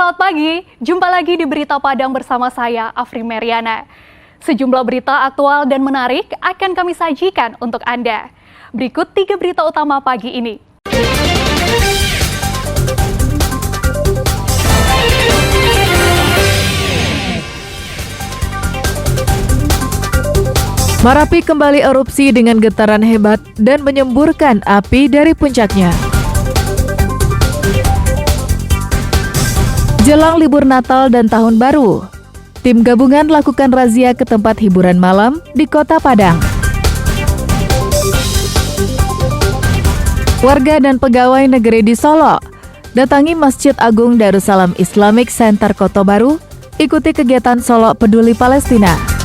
Selamat pagi, jumpa lagi di Berita Padang bersama saya, Afri Meriana. Sejumlah berita aktual dan menarik akan kami sajikan untuk Anda. Berikut 3 berita utama pagi ini. Marapi kembali erupsi dengan getaran hebat dan menyemburkan api dari puncaknya. Jelang libur Natal dan Tahun Baru, tim gabungan lakukan razia ke tempat hiburan malam di Kota Padang. Warga dan pegawai negeri di Solo datangi Masjid Agung Darussalam Islamic Center Kota Baru, ikuti kegiatan Solo Peduli Palestina.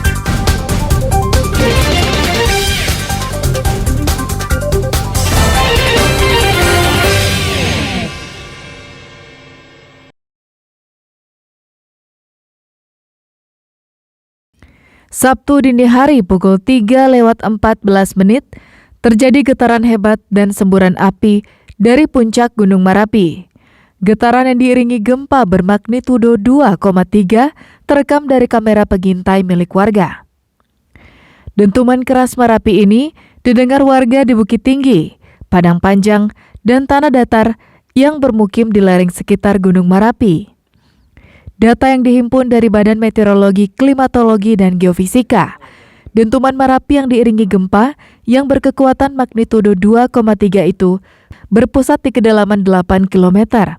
Sabtu dini hari pukul 3:14 terjadi getaran hebat dan semburan api dari puncak Gunung Marapi. Getaran yang diiringi gempa bermagnitudo 2,3 terekam dari kamera pengintai milik warga. Dentuman keras Marapi ini didengar warga di Bukit Tinggi, Padang Panjang, dan tanah datar yang bermukim di lereng sekitar Gunung Marapi. Data yang dihimpun dari Badan Meteorologi, Klimatologi, dan Geofisika, dentuman Marapi yang diiringi gempa yang berkekuatan magnitudo 2,3 itu berpusat di kedalaman 8 km.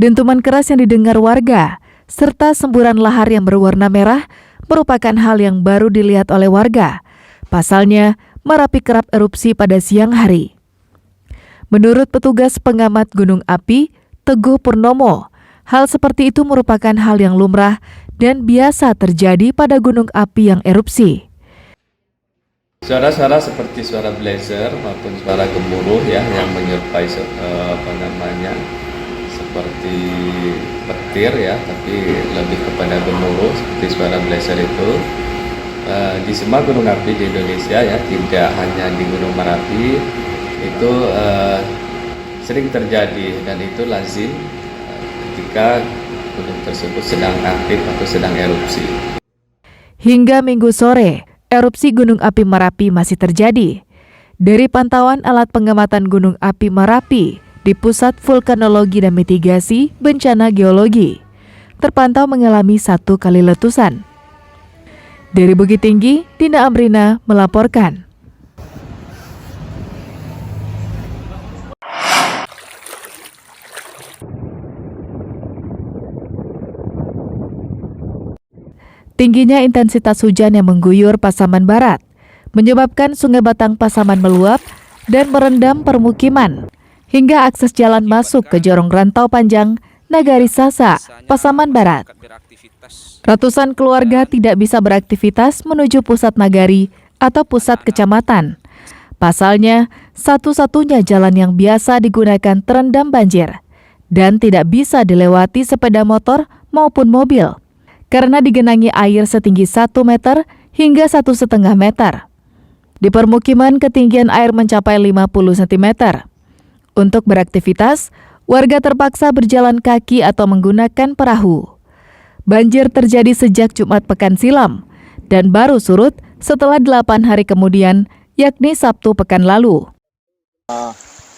Dentuman keras yang didengar warga, serta semburan lahar yang berwarna merah merupakan hal yang baru dilihat oleh warga. Pasalnya, Marapi kerap erupsi pada siang hari. Menurut petugas pengamat gunung api, Teguh Purnomo, hal seperti itu merupakan hal yang lumrah dan biasa terjadi pada gunung api yang erupsi. Suara-suara seperti suara blazer maupun suara gemuruh ya yang menyerupai seperti petir ya, tapi lebih kepada gemuruh seperti suara blazer itu di semua gunung api di Indonesia ya, tidak hanya di Gunung Marapi itu sering terjadi dan itu lazim ketika gunung tersebut sedang aktif atau sedang erupsi. Hingga Minggu sore, erupsi Gunung Api Marapi masih terjadi. Dari pantauan alat pengamatan Gunung Api Marapi di Pusat Vulkanologi dan Mitigasi Bencana Geologi, terpantau mengalami 1 kali letusan. Dari Bukit Tinggi, Dina Amrina melaporkan. Tingginya intensitas hujan yang mengguyur Pasaman Barat menyebabkan Sungai Batang Pasaman meluap dan merendam permukiman hingga akses jalan masuk ke Jorong Rantau Panjang, Nagari Sasa, Pasaman Barat. Ratusan keluarga tidak bisa beraktivitas menuju pusat nagari atau pusat kecamatan. Pasalnya, satu-satunya jalan yang biasa digunakan terendam banjir dan tidak bisa dilewati sepeda motor maupun mobil, karena digenangi air setinggi 1 meter hingga 1,5 meter. Di permukiman ketinggian air mencapai 50 cm. Untuk beraktivitas, warga terpaksa berjalan kaki atau menggunakan perahu. Banjir terjadi sejak Jumat pekan silam dan baru surut setelah 8 hari kemudian, yakni Sabtu pekan lalu.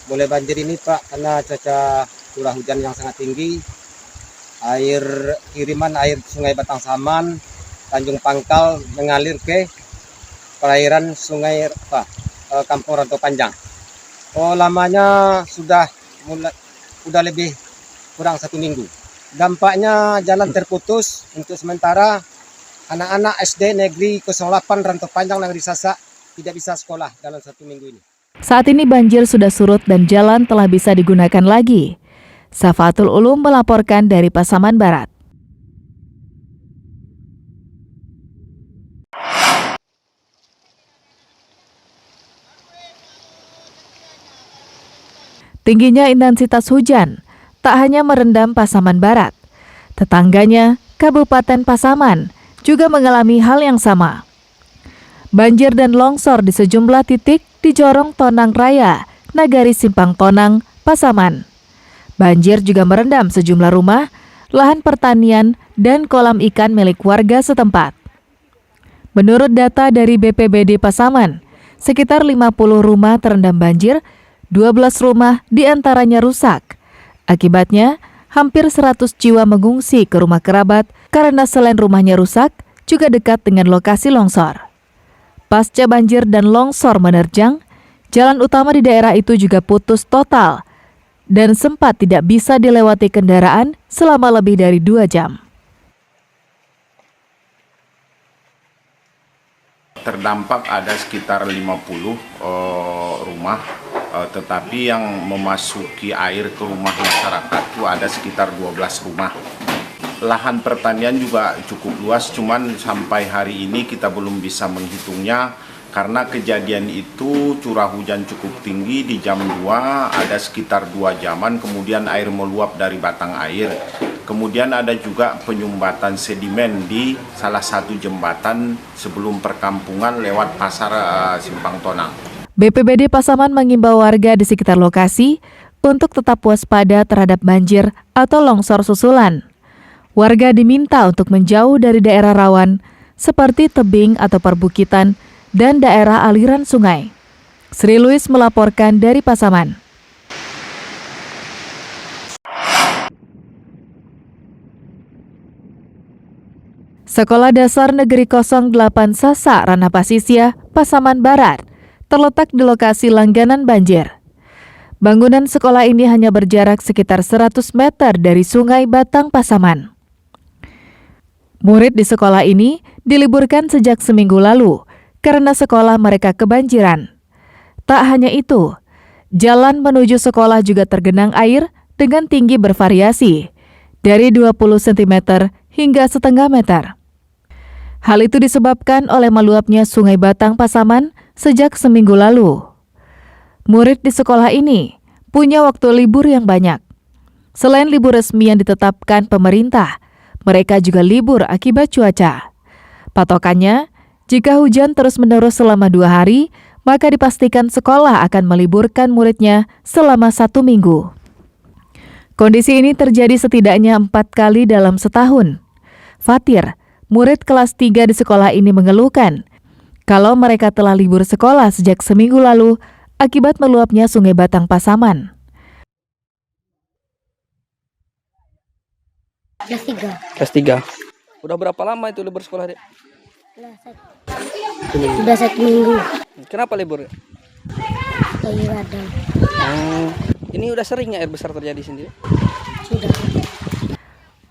Mulai banjir ini Pak, karena cuaca curah hujan yang sangat tinggi. Kiriman air Sungai Batang Saman, Tanjung Pangkal mengalir ke perairan Sungai Kampung Rantau Panjang. Lamanya sudah lebih kurang 1 minggu. Dampaknya jalan terputus untuk sementara. Anak-anak SD Negeri 08 Rantau Panjang Nagari Sasa tidak bisa sekolah dalam 1 minggu ini. Saat ini banjir sudah surut dan jalan telah bisa digunakan lagi. Safatul Ulum melaporkan dari Pasaman Barat. Tingginya intensitas hujan tak hanya merendam Pasaman Barat. Tetangganya, Kabupaten Pasaman, juga mengalami hal yang sama. Banjir dan longsor di sejumlah titik di Jorong Tonang Raya, Nagari Simpang Tonang, Pasaman. Banjir juga merendam sejumlah rumah, lahan pertanian, dan kolam ikan milik warga setempat. Menurut data dari BPBD Pasaman, sekitar 50 rumah terendam banjir, 12 rumah diantaranya rusak. Akibatnya, hampir 100 jiwa mengungsi ke rumah kerabat karena selain rumahnya rusak, juga dekat dengan lokasi longsor. Pasca banjir dan longsor menerjang, jalan utama di daerah itu juga putus total dan sempat tidak bisa dilewati kendaraan selama lebih dari 2 jam. Terdampak ada sekitar 50 rumah, tetapi yang memasuki air ke rumah masyarakat itu ada sekitar 12 rumah. Lahan pertanian juga cukup luas, cuman sampai hari ini kita belum bisa menghitungnya karena kejadian itu curah hujan cukup tinggi di jam 2, ada sekitar 2 jaman, kemudian air meluap dari batang air. Kemudian ada juga penyumbatan sedimen di salah satu jembatan sebelum perkampungan lewat pasar Simpang Tonang. BPBD Pasaman mengimbau warga di sekitar lokasi untuk tetap waspada terhadap banjir atau longsor susulan. Warga diminta untuk menjauh dari daerah rawan seperti tebing atau perbukitan dan daerah aliran sungai. Sri Louis melaporkan dari Pasaman. Sekolah Dasar Negeri 08 Sasa Ranah Pasisya, Pasaman Barat, terletak di lokasi langganan banjir. Bangunan sekolah ini hanya berjarak sekitar 100 meter dari Sungai Batang Pasaman. Murid di sekolah ini diliburkan sejak seminggu lalu karena sekolah mereka kebanjiran. Tak hanya itu, jalan menuju sekolah juga tergenang air dengan tinggi bervariasi, dari 20 cm hingga setengah meter. Hal itu disebabkan oleh meluapnya Sungai Batang Pasaman sejak seminggu lalu. Murid di sekolah ini punya waktu libur yang banyak. Selain libur resmi yang ditetapkan pemerintah, mereka juga libur akibat cuaca. Patokannya, jika hujan terus-menerus selama 2 hari, maka dipastikan sekolah akan meliburkan muridnya selama 1 minggu. Kondisi ini terjadi setidaknya 4 kali dalam setahun. Fatir, murid kelas 3 di sekolah ini mengeluhkan kalau mereka telah libur sekolah sejak seminggu lalu akibat meluapnya Sungai Batang Pasaman. Kelas 3. Udah berapa lama itu libur sekolah, Dek? Sudah 1 minggu. Kenapa libur? Lagi radang. Ini udah seringnya air besar terjadi di sini? Sudah.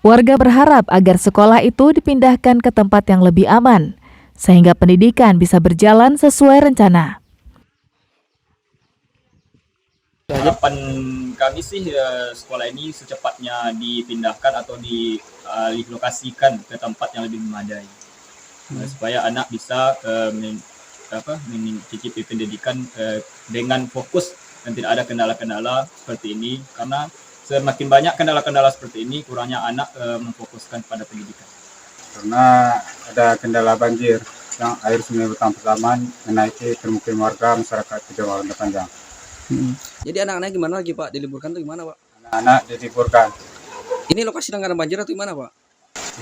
Warga berharap agar sekolah itu dipindahkan ke tempat yang lebih aman, sehingga pendidikan bisa berjalan sesuai rencana. Harapan kami sih sekolah ini secepatnya dipindahkan atau dilokasikan ke tempat yang lebih memadai, supaya anak bisa mencicipi pendidikan dengan fokus dan tidak ada kendala-kendala seperti ini, karena semakin banyak kendala-kendala seperti ini, kurangnya anak memfokuskan pada pendidikan. Karena ada kendala banjir yang air Sungai Batang Pasaman menaiki permukiman warga masyarakat Kecamatan Panjang. Jadi anak-anaknya gimana lagi, Pak? Diliburkan atau gimana, Pak? Anak-anak diliburkan. Ini lokasi langganan banjir atau gimana, Pak?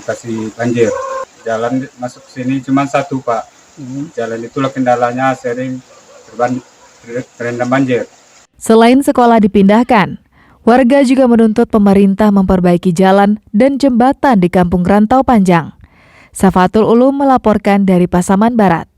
Lokasi banjir. Jalan masuk sini cuma 1, Pak. Jalan itulah kendalanya sering terendam banjir. Selain sekolah dipindahkan, warga juga menuntut pemerintah memperbaiki jalan dan jembatan di Kampung Rantau Panjang. Safatul Ulum melaporkan dari Pasaman Barat.